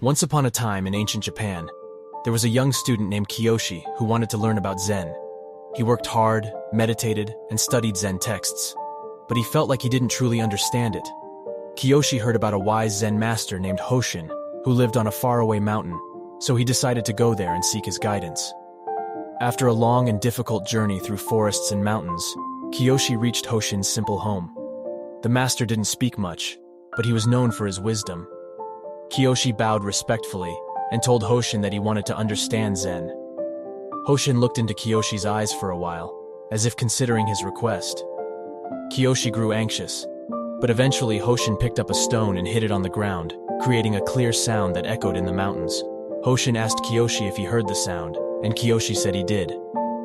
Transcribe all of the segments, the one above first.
Once upon a time in ancient Japan, there was a young student named Kiyoshi who wanted to learn about Zen. He worked hard, meditated, and studied Zen texts, but he felt like he didn't truly understand it. Kiyoshi heard about a wise Zen Master named Hoshin, who lived on a faraway mountain, so he decided to go there and seek his guidance. After a long and difficult journey through forests and mountains, Kiyoshi reached Hoshin's simple home. The master didn't speak much, but he was known for his wisdom. Kiyoshi bowed respectfully and told Hoshin that he wanted to understand Zen. Hoshin looked into Kiyoshi's eyes for a while, as if considering his request. Kiyoshi grew anxious, but eventually Hoshin picked up a stone and hit it on the ground, creating a clear sound that echoed in the mountains. Hoshin asked Kiyoshi if he heard the sound, and Kiyoshi said he did.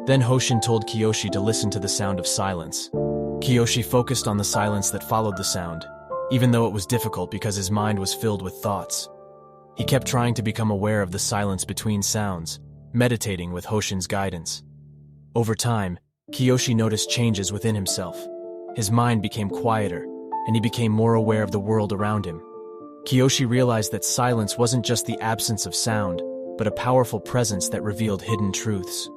Then Hoshin told Kiyoshi to listen to the sound of silence. Kiyoshi focused on the silence that followed the sound, even though it was difficult because his mind was filled with thoughts. He kept trying to become aware of the silence between sounds, meditating with Hoshin's guidance. Over time, Kiyoshi noticed changes within himself. His mind became quieter, and he became more aware of the world around him. Kiyoshi realized that silence wasn't just the absence of sound, but a powerful presence that revealed hidden truths.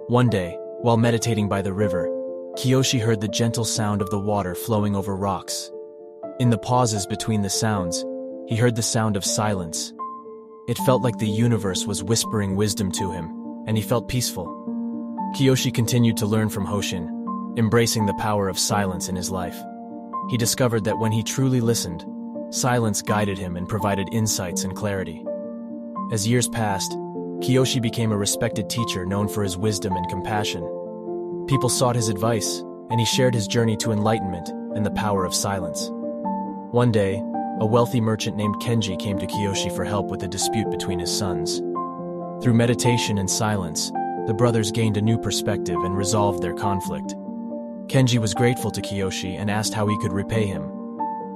One day, while meditating by the river, Kiyoshi heard the gentle sound of the water flowing over rocks. In the pauses between the sounds, he heard the sound of silence. It felt like the universe was whispering wisdom to him, and he felt peaceful. Kiyoshi continued to learn from Hoshin, embracing the power of silence in his life. He discovered that when he truly listened, silence guided him and provided insights and clarity. As years passed, Kiyoshi became a respected teacher known for his wisdom and compassion. People sought his advice, and he shared his journey to enlightenment and the power of silence. One day, a wealthy merchant named Kenji came to Kiyoshi for help with a dispute between his sons. Through meditation and silence, the brothers gained a new perspective and resolved their conflict. Kenji was grateful to Kiyoshi and asked how he could repay him.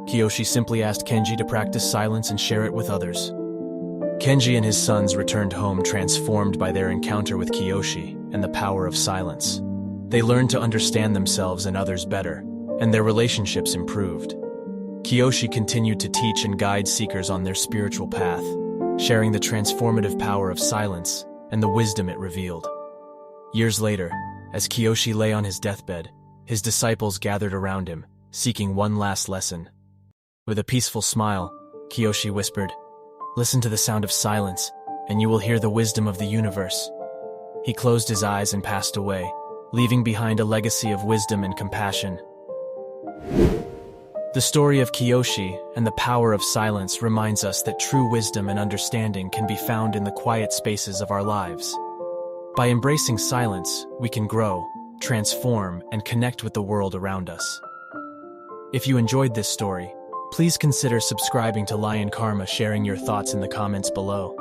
Kiyoshi simply asked Kenji to practice silence and share it with others. Kenji and his sons returned home transformed by their encounter with Kiyoshi and the power of silence. They learned to understand themselves and others better, and their relationships improved. Kiyoshi continued to teach and guide seekers on their spiritual path, sharing the transformative power of silence and the wisdom it revealed. Years later, as Kiyoshi lay on his deathbed, his disciples gathered around him, seeking one last lesson. With a peaceful smile, Kiyoshi whispered, "Listen to the sound of silence, and you will hear the wisdom of the universe." He closed his eyes and passed away, leaving behind a legacy of wisdom and compassion. The story of Kiyoshi and the power of silence reminds us that true wisdom and understanding can be found in the quiet spaces of our lives. By embracing silence, we can grow, transform, and connect with the world around us. If you enjoyed this story, please consider subscribing to Lion Karma, sharing your thoughts in the comments below.